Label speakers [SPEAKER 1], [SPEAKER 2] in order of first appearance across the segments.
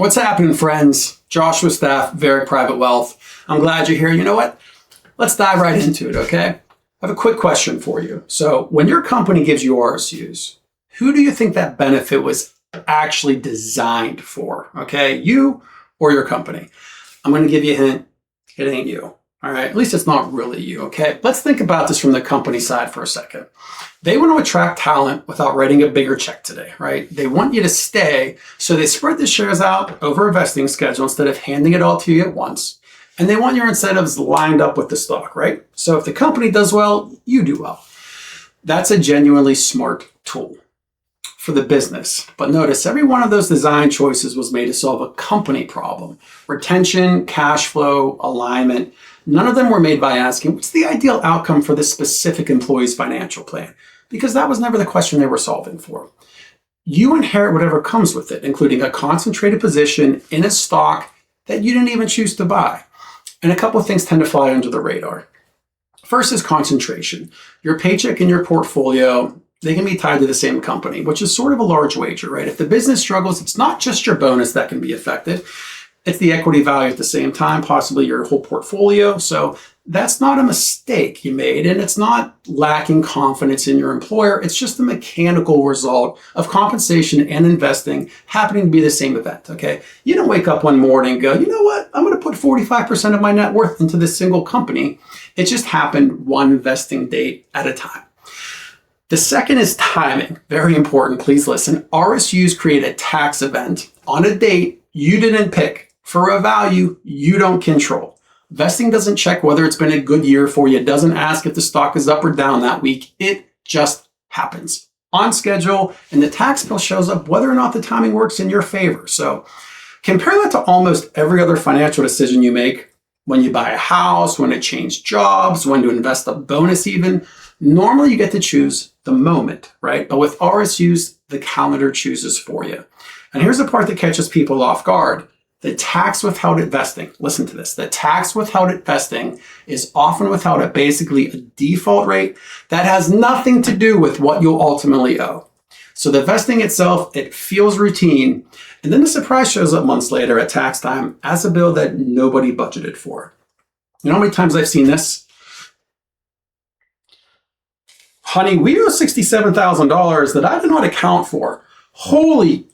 [SPEAKER 1] What's happening, friends? Josh with Staff, Very Private Wealth. I'm glad you're here. You know what? Let's dive right into it, okay? I have a quick question for you. So when your company gives you RSUs, who do you think that benefit was actually designed for, okay? You or your company? I'm going to give you a hint. It ain't you, all right? At least it's not really you, okay? Let's think about this from the company side for a second. They want to attract talent without writing a bigger check today, right? They want you to stay, so they spread the shares out over a vesting schedule instead of handing it all to you at once. And they want your incentives lined up with the stock, right? So if the company does well, you do well. That's a genuinely smart tool for the business. But notice every one of those design choices was made to solve a company problem. Retention, cash flow, alignment. None of them were made by asking, what's the ideal outcome for this specific employee's financial plan? Because that was never the question they were solving for. You inherit whatever comes with it, including a concentrated position in a stock that you didn't even choose to buy. And a couple of things tend to fly under the radar. First is concentration. Your paycheck and your portfolio, they can be tied to the same company, which is sort of a large wager, right? If the business struggles, it's not just your bonus that can be affected. It's the equity value at the same time, possibly your whole portfolio. So that's not a mistake you made, and it's not lacking confidence in your employer. It's just the mechanical result of compensation and investing happening to be the same event, okay? You don't wake up one morning and go, you know what? I'm going to put 45% of my net worth into this single company. It just happened one vesting date at a time. The second is timing. Very important. Please listen. RSUs create a tax event on a date you didn't pick for a value you don't control. Vesting doesn't check whether it's been a good year for you. It doesn't ask if the stock is up or down that week. It just happens on schedule, and the tax bill shows up whether or not the timing works in your favor. So compare that to almost every other financial decision you make. When you buy a house, when to change jobs, when to invest a bonus even. Normally you get to choose the moment, right? But with RSUs, the calendar chooses for you. And here's the part that catches people off guard. The tax withheld at vesting, listen to this, the tax withheld at vesting is often withheld at basically a default rate that has nothing to do with what you'll ultimately owe. So the vesting itself, it feels routine, and then the surprise shows up months later at tax time as a bill that nobody budgeted for. You know how many times I've seen this? Honey, we owe $67,000 that I did not account for. Holy,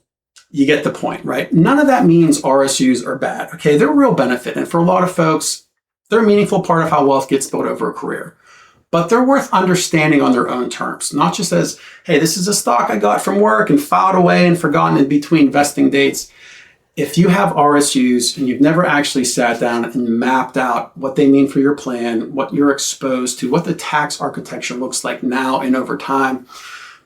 [SPEAKER 1] you get the point, right? None of that means RSUs are bad, okay? They're a real benefit, and for a lot of folks, they're a meaningful part of how wealth gets built over a career. But they're worth understanding on their own terms, not just as, hey, this is a stock I got from work and filed away and forgotten in between vesting dates. If you have RSUs and you've never actually sat down and mapped out what they mean for your plan, what you're exposed to, what the tax architecture looks like now and over time,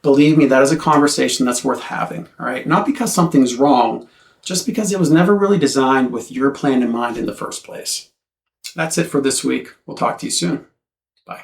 [SPEAKER 1] believe me, that is a conversation that's worth having, all right? Not because something's wrong, just because it was never really designed with your plan in mind in the first place. That's it for this week. We'll talk to you soon. Bye.